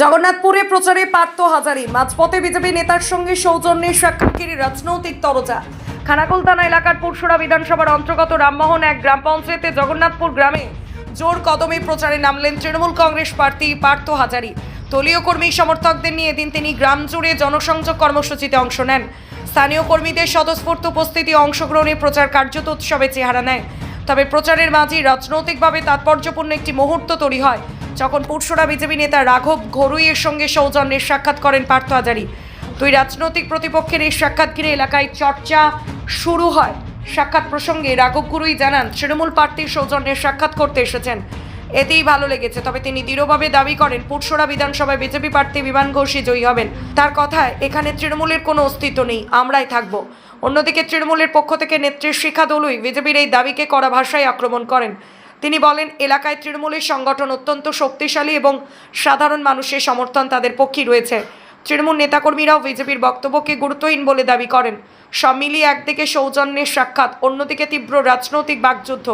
জগন্নাথপুরে প্রচারে পার্থ হাজারি, মাঝপথে বিজেপি নেতার সঙ্গে সৌজন্যের সাক্ষাৎকারী রাজনৈতিক তরজা। খানাকুল থানা এলাকার পুরসুরা বিধানসভার অন্তর্গত রামমোহন এক গ্রাম পঞ্চায়েতে জগন্নাথপুর গ্রামে জোর কদমে প্রচারে নামলেন তৃণমূল কংগ্রেস প্রার্থী পার্থ হাজারি। দলীয় কর্মী সমর্থকদের নিয়ে এদিন তিনি গ্রাম জুড়ে জনসংযোগ কর্মসূচিতে অংশ নেন। স্থানীয় কর্মীদের স্বতঃস্ফূর্ত উপস্থিতি অংশগ্রহণে প্রচার কার্যত উৎসবে চেহারা নেয়। তবে প্রচারের মাঝে রাজনৈতিকভাবে তাৎপর্যপূর্ণ একটি মুহূর্ত তৈরি হয় যখন পুরসুরা বিজেপি নেতা রাঘব ঘরুইয়ের সঙ্গে সৌজন্যের সাক্ষাৎ করেন পার্থ হাজারি। দুই রাজনৈতিক প্রতিপক্ষের এই সাক্ষাৎ ঘিরে এলাকায় চর্চা শুরু হয়। সাক্ষাৎ প্রসঙ্গে রাঘব ঘরুই জানান, তৃণমূল প্রার্থীর সৌজন্যের সাক্ষাৎ করতে এসেছেন, এতেই ভালো লেগেছে। তবে তিনি দৃঢ়ভাবে দাবি করেন পুরসুরা বিধানসভায় বিজেপি প্রার্থী বিমান ঘোষই জয়ী হবেন। তার কথায়, এখানে তৃণমূলের কোনো অস্তিত্ব নেই, আমরাই থাকবো। অন্যদিকে তৃণমূলের পক্ষ থেকে নেত্রী শিখা দলুই বিজেপির এই দাবিকে কড়া ভাষায় আক্রমণ করেন। তিনি বলেন, এলাকায় তৃণমূলের সংগঠন অত্যন্ত শক্তিশালী এবং সাধারণ মানুষের সমর্থন তাদের পক্ষেই রয়েছে। তৃণমূল নেতাকর্মীরাও বিজেপির বক্তব্যকে গুরুত্বহীন বলে দাবি করেন। সব মিলিয়ে একদিকে সৌজন্যের সাক্ষাৎ, অন্যদিকে তীব্র রাজনৈতিক বাকযুদ্ধ।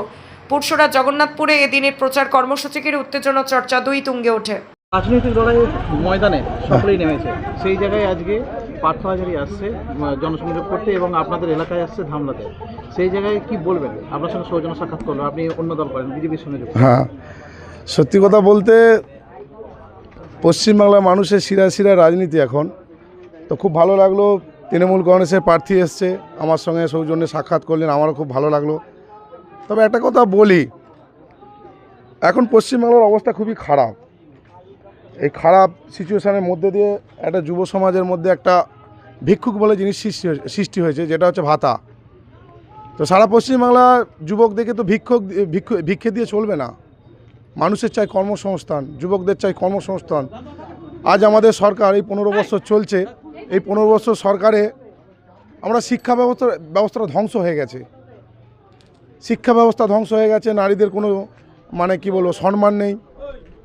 পুরসুরা জগন্নাথপুরে এদিনের প্রচার কর্মসূচিকে উত্তেজনা চর্চা দুই তুঙ্গে ওঠে। রাজনৈতিক লড়াইয়ের ময়দানে সকলেই নেমেছে, সেই জায়গায় আজকে পার্থ হাজারি আসছে জনসংযোগ করতে এবং আপনাদের এলাকায় আসছে ধামলাতে। সেই জায়গায় কি বলবেন? আপনার সঙ্গে সৌজন্য সাক্ষাৎ করলো, আপনি অন্য দল করেন, বিজেপির সঙ্গে যুক্ত। হ্যাঁ, সত্যি কথা বলতে পশ্চিমবাংলার মানুষের শিরায় শিরায় রাজনীতি এখন। তো খুব ভালো লাগলো, তৃণমূল কংগ্রেসের প্রার্থী এসছে, আমার সঙ্গে সৌজন্যে সাক্ষাৎ করলেন, আমারও খুব ভালো লাগলো। তবে একটা কথা বলি, এখন পশ্চিমবাংলার অবস্থা খুবই খারাপ। এই খারাপ সিচুয়েশানের মধ্যে দিয়ে একটা যুব সমাজের মধ্যে একটা ভিক্ষুক বলে জিনিস সৃষ্টি হয়েছে, যেটা হচ্ছে ভাতা। তো সারা পশ্চিমবাংলার যুবকদেরকে তো ভিক্ষে দিয়ে চলবে না। মানুষের চাই কর্মসংস্থান, যুবকদের চাই কর্মসংস্থান। আজ আমাদের সরকার এই 15 বছর চলছে, এই 15 বছর সরকারে আমরা শিক্ষা ব্যবস্থাটা ধ্বংস হয়ে গেছে। শিক্ষা ব্যবস্থা ধ্বংস হয়ে গেছে, নারীদের কোনো কি বলবো সম্মান নেই।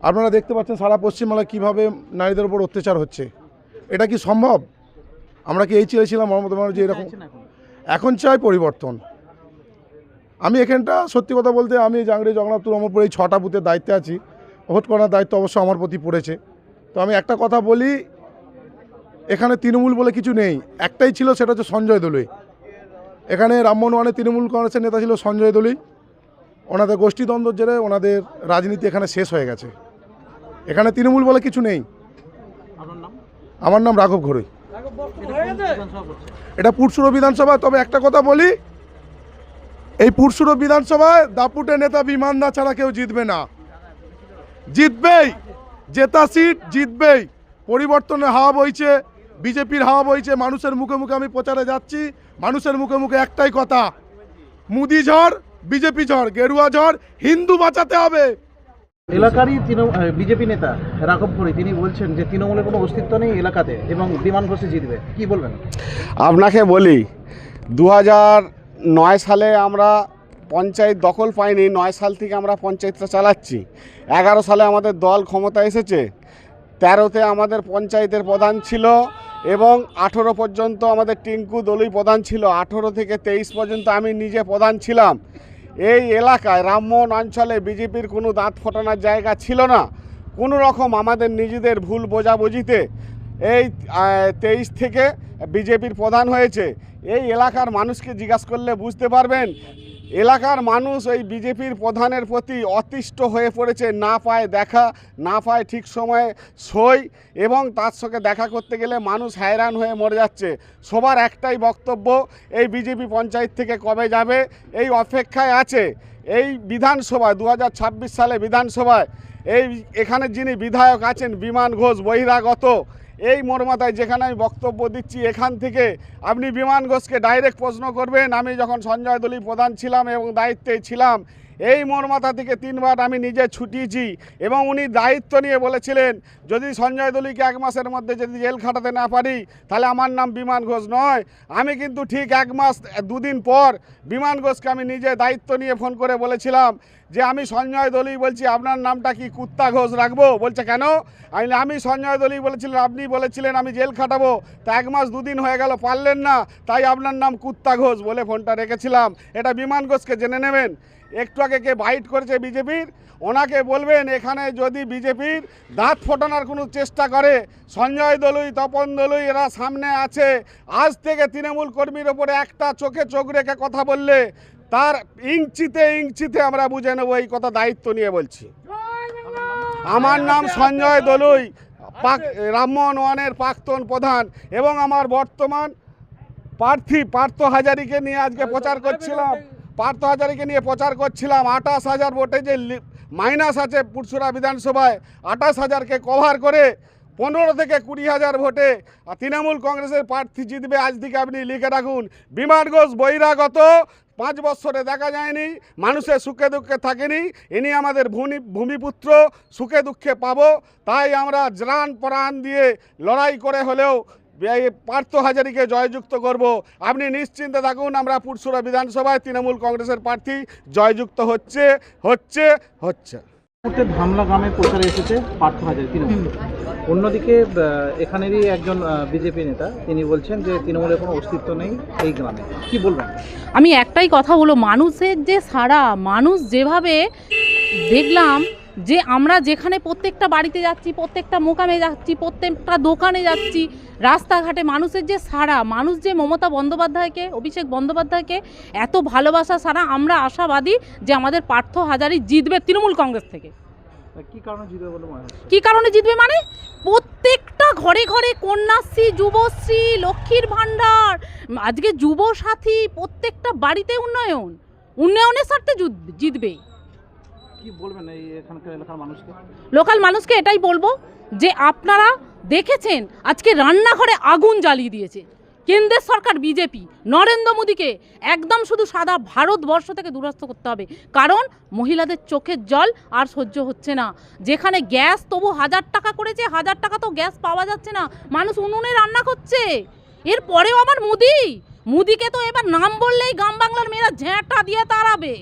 আপনারা দেখতে পাচ্ছেন সারা পশ্চিমবাংলায় কীভাবে নারীদের উপর অত্যাচার হচ্ছে। এটা কি সম্ভব? আমরা কি এই চেয়েছিলাম মমতা ব্যানার্জি এরকম? এখন চাই পরিবর্তন। আমি এখানটা সত্যি কথা বলতে, আমি জাংরি জগন্নাথপুর অমরপুর এই 6টা বুথের দায়িত্বে আছি। ভোট করার দায়িত্ব অবশ্য আমার প্রতি পড়েছে। তো আমি একটা কথা বলি, এখানে তৃণমূল বলে কিছু নেই, একটাই ছিল, সেটা হচ্ছে সঞ্জয় দলুই। এখানে রামমোহনে তৃণমূল কংগ্রেসের নেতা ছিল সঞ্জয় দলুই। ওনাদের গোষ্ঠীদ্বন্দ্বের জেরে ওনাদের রাজনীতি এখানে শেষ হয়ে গেছে। এখানে তৃণমূল বলে কিছু নেই। আমার নাম রাঘব ঘরুই, এটা পুরসুরা বিধানসভা। তবে একটা কথা বলি, এই পুরসুরা বিধানসভায় দাপুটে নেতা বিমান দা ছাড়া কেউ জিতবে না। জিতবেই, জেতা সিট জিতবেই। পরিবর্তনের হাওয়া বইছে, বিজেপির হাওয়া বইছে। মানুষের মুখে মুখে আমি প্রচারে যাচ্ছি, মানুষের মুখে মুখে একটাই কথা, মোদি ঝড়, বিজেপি ঝড়, গেরুয়া ঝড়, হিন্দু বাঁচাতে হবে। এলাকারই বিজেপি নেতা রাঘব ঘরুই তিনি বলছেন যে তৃণমূলের কোনো অস্তিত্ব নেই এলাকাতে এবং বিমান ঘোষে জিতবে, কি বলবেন? আপনাকে বলি, 2009 সালে আমরা পঞ্চায়েত দখল পাইনি। 9 সাল থেকে আমরা পঞ্চায়েতটা চালাচ্ছি। 11 সালে আমাদের দল ক্ষমতা এসেছে। 13তে আমাদের পঞ্চায়েতের প্রধান ছিল এবং 18 পর্যন্ত আমাদের টিঙ্কু দলুই প্রধান ছিল। 18 থেকে 23 পর্যন্ত আমি নিজে প্রধান ছিলাম। এই এলাকায় রামমোহন অঞ্চলে বিজেপির কোনো দাঁত ফোটানোর জায়গা ছিল না। কোনো রকম আমাদের নিজেদের ভুল বোঝাবুঝিতে এই 23 থেকে বিজেপির প্রধান হয়েছে। এই এলাকার মানুষকে জিজ্ঞাসা করলে বুঝতে পারবেন, এলাকার মানুষ ওই বিজেপির প্রধানের প্রতি অতিষ্ঠ হয়ে পড়েছে। না পায় দেখা, না পায় ঠিক সময়ে সই, এবং তার সঙ্গে দেখা করতে গেলে মানুষ হয়রান হয়ে মরে যাচ্ছে। সবার একটাই বক্তব্য, এই বিজেপি পঞ্চায়েত থেকে কবে যাবে এই অপেক্ষায় আছে। এই বিধানসভা 2026 সালে বিধানসভায় এখানে যিনি বিধায়ক আছেন বিমান ঘোষ বহিরাগত, এই মর্মাতায় যেখানে আমি বক্তব্য দিচ্ছি, এখান থেকে আপনি বিমান ঘোষকে ডাইরেক্ট প্রশ্ন করবেন। আমি যখন সঞ্জয় দলুই প্রধান ছিলাম এবং দায়িত্বে ছিলাম, এই মর্মাতা থেকে 3 বার আমি নিজে ছুটিয়েছি এবং উনি দায়িত্ব নিয়ে বলেছিলেন, যদি সঞ্জয় দলুইকে 1 মাসের মধ্যে যদি জেল খাটাতে না পারি তাহলে আমার নাম বিমান ঘোষ নয়। আমি কিন্তু ঠিক 1 মাস 2 দিন পর বিমান ঘোষকে আমি নিজে দায়িত্ব নিয়ে ফোন করে বলেছিলাম যে আমি সঞ্জয় দলুই বলছি, আপনার নামটা কি কুত্তা ঘোষ রাখবো? বলছে কেন? আমি সঞ্জয় দলুই বলেছিলেন, আপনি বলেছিলেন আমি জেল খাটাবো, তা 1 মাস 2 দিন হয়ে গেল, পারলেন না, তাই আপনার নাম কুত্তা ঘোষ বলে ফোনটা রেখেছিলাম। এটা বিমান ঘোষকে জেনে নেবেন। একটু আগে কে বাইট করেছে বিজেপির, ওনাকে বলবেন এখানে যদি বিজেপির দাঁত ফোটানোর কোনো চেষ্টা করে, সঞ্জয় দলুই, তপন দলুই এরা সামনে আছে, আজ থেকে তৃণমূল কর্মীর ওপরে একটা চোখে চোখ রেখে কথা বললে তার ইঞ্চিতে ইঞ্চিতে আমরা বুঝে নেব, এই কথা দায়িত্ব নিয়ে বলছি। আমার নাম সঞ্জয় দলুই, রামমোহন ওয়ানের প্রাক্তন প্রধান, এবং আমার বর্তমান প্রার্থী পার্থ হাজারিকে নিয়ে আজকে প্রচার করছিলাম। পার্থ হাজারিকে নিয়ে প্রচার করছিলাম। 28,000 ভোটে যে মাইনাস আছে পুরসুরা বিধানসভায়, 28,000কে কভার করে 15 থেকে 20,000 ভোটে তৃণমূল কংগ্রেসের প্রার্থী জিতবে। আজ থেকে আপনি লিখে রাখুন। বিমান ঘোষ বহিরাগত, 5 বছরে দেখা যায়নি, মানুষের সুখে দুঃখে থাকেনি, ইনি আমাদের ভূমিপুত্র, সুখে দুঃখে পাবো। তাই আমরা জান প্রাণ দিয়ে লড়াই করে হলেও পার্থ হাজারিকে জয়যুক্ত করব। আপনি নিশ্চিন্তে থাকুন, আমরা পুরসুরা বিধানসভায় তৃণমূল কংগ্রেসের প্রার্থী জয়যুক্ত হচ্ছে হচ্ছে হচ্ছে। ধামলা গ্রামে প্রচারে এসেছে পার্থ হাজারি তৃণমূল। অন্যদিকে এখানেরই একজন বিজেপি নেতা তিনি বলছেন যে তৃণমূলের কোনো অস্তিত্ব নেই এই গ্রামে, কি বলবেন? আমি একটাই কথা বলো, মানুষের যে সারা, মানুষ যেভাবে দেখলাম যে আমরা যেখানে প্রত্যেকটা বাড়িতে যাচ্ছি, প্রত্যেকটা মোকামে যাচ্ছি, প্রত্যেকটা দোকানে যাচ্ছি, রাস্তাঘাটে মানুষের যে সারা, মানুষ যে মমতা বন্দ্যোপাধ্যায়কে, অভিষেক বন্দ্যোপাধ্যায়কে এত ভালোবাসা সারা, আমরা আশাবাদী যে আমাদের পার্থ হাজারি জিতবে তৃণমূল কংগ্রেস থেকে। কি কারণে জিতবে বলে মনে হচ্ছে? কী কারণে জিতবে মানে প্রত্যেকটা ঘরে ঘরে কন্যাশ্রী, যুবশ্রী, লক্ষ্মীর ভাণ্ডার, আজকে যুবসাথী, প্রত্যেকটা বাড়িতে উন্নয়নের স্বার্থে জিতবে। কি বলবেন এই এখানকার এলাকার মানুষকে? লোকাল মানুষকে এটাই বলবো যে আপনারা দেখেছেন আজকে রান্নাঘরে আগুন জ্বালিয়ে দিয়েছে কেন্দ্রের সরকার বিজেপি। নরেন্দ্র মোদীকে একদম শুধু সাদা ভারতবর্ষ থেকে দূরস্থ করতে হবে, কারণ মহিলাদের চোখের জল আর সহ্য হচ্ছে না। যেখানে গ্যাস তবু 1000 টাকা করেছে, 1000 টাকা তো গ্যাস পাওয়া যাচ্ছে না, মানুষ উনুনে রান্না করছে। এরপরেও আমার মুদিকে তো এবার নাম বললেই গ্রাম বাংলার মেয়েরা ঝ্যাঁটা দিয়ে তাড়াবে,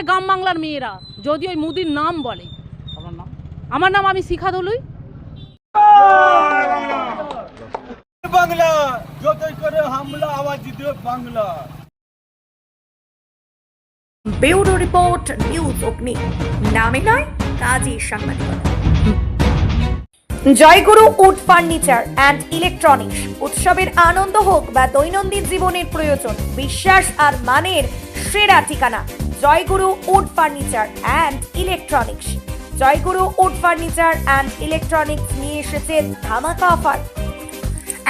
গ্রাম বাংলার মেয়েরা যদি ওই মুদির নাম বলে। আপনার নাম? আমার নাম আমি শিখা দলুই। বাংলা যতই করে হামলা, আওয়াজ দিতে বাংলা। ব্যুরো রিপোর্ট, নিউজ অগ্নি। নামে নয়, কাজী সাংবাদিকতা। জয়গুরু উড ফার্নিচার অ্যান্ড ইলেকট্রনিক্স। উৎসবের আনন্দ হোক বা দৈনন্দিন জীবনের প্রয়োজন, বিশ্বাস আর মানের সেরা ঠিকানা Joyguru Wood Furniture and Electronics. Joyguru Wood Furniture and Electronics নিয়ে এসেছে ধামাকা অফার।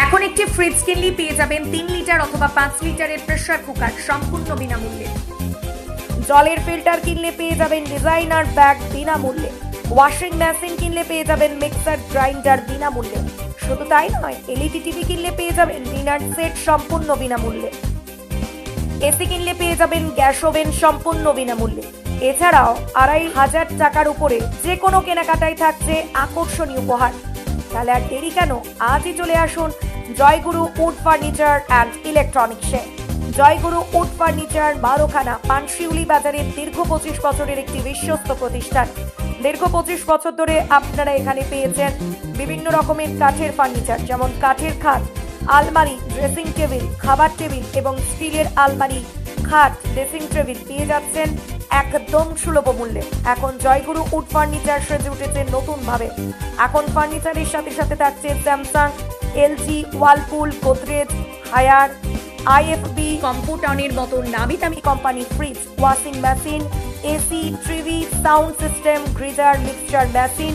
এখন একটি ফ্রিজ কিনলে পেয়ে যাবেন 3 লিটার অথবা 5 লিটারের প্রেসার কুকার সম্পূর্ণ বিনামূল্যে। জলের ফিল্টার কিনলে পেয়ে যাবেন ডিজাইনার ব্যাগ বিনামূল্যে। ওয়াশিং মেশিন কিনলে পেয়ে যাবেন মিক্সার গ্রাইন্ডার বিনামূল্যে। শুধু তাই নয়, এলইডি টিভি কিনলে পেয়ে যাবেন ডিনার সেট সম্পূর্ণ বিনামূল্যে। এসি কিনলে পেয়ে যাবেন গ্যাস ওভেন সম্পূর্ণ বিনামূল্যে। এছাড়াও 2500 টাকার উপরে যে কোনো কেনাকাটায় থাকছে আকর্ষণীয় উপহার। তাহলে আর দেরি কেন, আজই চলে আসুন জয়গুরু উড ফার্নিচার অ্যান্ড ইলেকট্রনিক্সে। জয়গুরু উড ফার্নিচার বারোখানা পানশিউলি বাজারের দীর্ঘ 25 বছরের একটি বিশ্বস্ত প্রতিষ্ঠান। দীর্ঘ 25 বছর ধরে আপনারা এখানে পেয়েছেন বিভিন্ন রকমের কাঠের ফার্নিচার, যেমন কাঠের খাট, আলমারি, ড্রেসিং টেবিল, খাবার টেবিল এবং স্টিলের আলমারি, খাট, ড্রেসিং টেবিল পেয়ে যাচ্ছেন একদম সুলভ মূল্যে। এখন জয়গুরু উড ফার্নিচার সেজে উঠেছে নতুন ভাবে। এখন ফার্নিচারের সাথে সাথে থাকছে Samsung, LG, Whirlpool, Godrej, Haier, IFB, কম্পিউটারের মতো নামি দামি company fridge, washing machine, AC, TV, sound system, geyser, mixture machine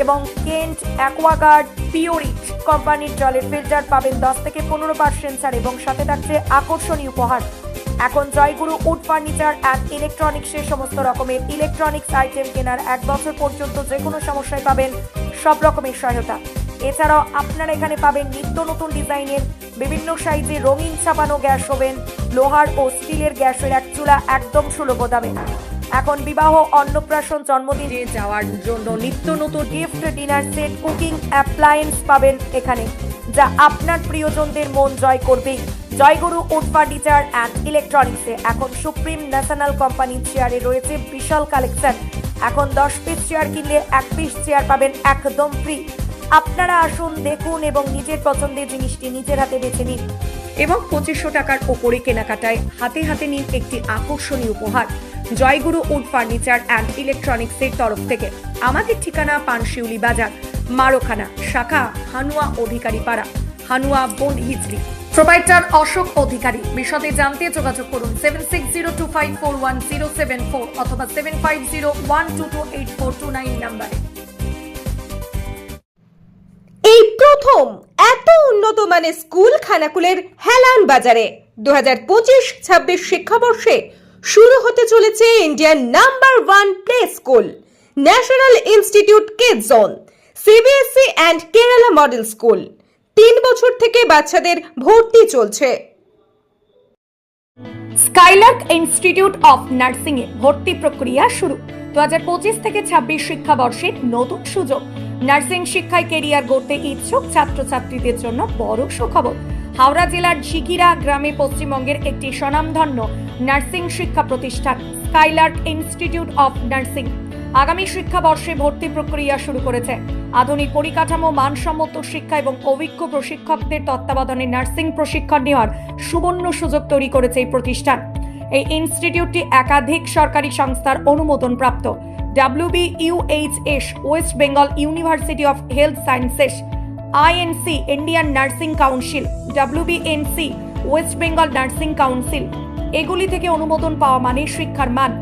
এবং কেন্ট, অ্যাকোয়াগার্ড, পিওরিট কোম্পানির জলের ফিল্টার পাবেন 10 থেকে 15% ছাড় এবং সাথে থাকছে আকর্ষণীয় উপহার। এখন জয়গুরু উড ফার্নিচার অ্যান্ড ইলেকট্রনিক্সের সমস্ত রকমের ইলেকট্রনিক্স আইটেম কেনার 1 বছর পর্যন্ত যে কোনো সমস্যায় পাবেন সব রকমের সহায়তা। এছাড়াও আপনারা এখানে পাবেন নিত্য নতুন ডিজাইনের বিভিন্ন সাইজে রঙিন ছাপানো গ্যাস ওভেন, লোহার ও স্টিলের গ্যাসের এক চুলা একদম সুলভ দামে। এখন বিবাহ, অন্নপ্রাশন, জন্মদিনে যাওয়ার জন্য নিত্য নতুন gift, dinner set, cooking appliance পাবেন এখানে, যা আপনার প্রিয়জনদের মন জয় করবেই। জয়গুরু উড ফার্নিচার অ্যান্ড ইলেকট্রনিক্সে এখন সুপ্রিম ন্যাশনাল কোম্পানির চেয়ারে রয়েছে বিশাল কালেকশন। এখন 10 পিস চেয়ার কিনলে 1 পিস চেয়ার পাবেন একদম ফ্রি। আপনারা আসুন, দেখুন এবং নিজের পছন্দের জিনিসটি নিজের হাতে বেছে নিন। এবং 2500 টাকার ওপরে কেনাকাটায় হাতে হাতে নিন একটি আকর্ষণীয় উপহার জয়গুরু উড ফার্নিচার অ্যান্ড ইলেকট্রনিক্সের তরফ থেকে। আমাদের ঠিকানা পানশিউলি বাজার, মারোখানা, শাখা হানুয়া অধিকারী পাড়া, হানুয়া বোন হিজড়ি। প্রোপাইটার অশোক অধিকারী। বিশদে জানতে যোগাযোগ করুন 7602541074 অথবা 7501228429 নম্বরে। এই প্রথম এত উন্নত মানের স্কুল খানাকুলের হেলান বাজারে 2025-26 শিক্ষাবর্ষে শুরু হতে চলেছে Indian number 1 play school, National Institute kids zone, CBSE and Kerala model school. 3 বছর থেকে বাচ্চাদের ভর্তি চলছে। স্কাইলার্ক ইনস্টিটিউট অফ নার্সিং এ ভর্তি প্রক্রিয়া শুরু। 2025 থেকে 26 শিক্ষাবর্ষের নতুন সুযোগ। নার্সিং শিক্ষায় কেরিয়ার গড়তে ইচ্ছুক ছাত্রছাত্রীদের জন্য বড় সুখবর। হাওড়া জেলার ঝিকিরা গ্রামে পশ্চিমবঙ্গের একটি স্বনামধন্য নার্সিং শিক্ষা প্রতিষ্ঠান স্কাইলার্ক ইনস্টিটিউট অফ নার্সিং আগামী শিক্ষাবর্ষে ভর্তি প্রক্রিয়া শুরু করেছে। আধুনিক পরিকাঠামো, মানসম্মত শিক্ষা এবং অভিজ্ঞ প্রশিক্ষকদের তত্ত্বাবধানে নার্সিং প্রশিক্ষণ নেওয়ার সুবর্ণ সুযোগ তৈরি করেছে এই প্রতিষ্ঠান। এই ইনস্টিটিউটটি একাধিক সরকারি সংস্থার অনুমোদন প্রাপ্ত। WBUHS West Bengal university of health sciences, INC Indian nursing council, WBNC West Bengal nursing council এগুলি থেকে অনুমোদন পাওয়া মানে শিক্ষার মান,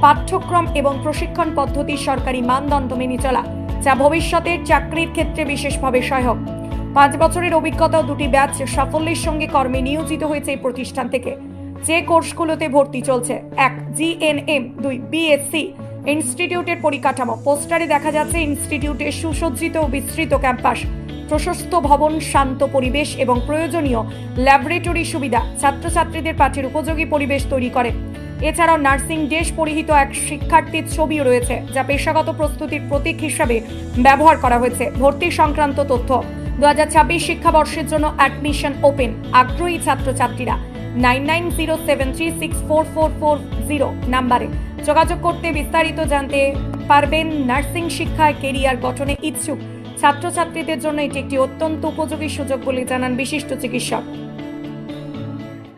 পাঠ্যক্রম এবং প্রশিক্ষণ পদ্ধতি সরকারি মানদণ্ড মেনে চলা, যা ভবিষ্যতের চাকরির ক্ষেত্রে বিশেষভাবে সহায়ক। 5 বছরের অভিজ্ঞতা ও 2টি ব্যাচ সাফল্যের সঙ্গে কর্মে নিয়োজিত হয়েছে এই প্রতিষ্ঠান থেকে। যে কোর্সগুলোতে ভর্তি চলছে: 1 GNM, 2 BSc। ইনস্টিটিউটের পরিকাঠামো। পোস্টারে দেখা যাচ্ছে ইনস্টিটিউটের সুসজ্জিত ও বিস্তৃত ক্যাম্পাস, প্রশস্ত ভবন, শান্ত পরিবেশ এবং প্রয়োজনীয় ল্যাবরেটরি সুবিধা ছাত্রছাত্রীদের পাঠের উপযোগী পরিবেশ তৈরি করে। এছাড়াও নার্সিং ড্রেস পরিহিত এক শিক্ষার্থীর ছবিও রয়েছে, যা পেশাগত প্রস্তুতির প্রতীক হিসাবে ব্যবহার করা হয়েছে। ভর্তি সংক্রান্ত তথ্য: 2026 শিক্ষাবর্ষের জন্য অ্যাডমিশন ওপেন। আগ্রহী ছাত্রছাত্রীরা 9907364440 নাম্বারে যোগাযোগ করতে বিস্তারিত জানতে পারবেন। নার্সিং শিক্ষায় কেরিয়ার গঠনে ইচ্ছুক ছাত্রছাত্রীদের জন্য এটি একটি অত্যন্ত উপযোগী সুযোগ বলে জানান বিশিষ্ট চিকিৎসক।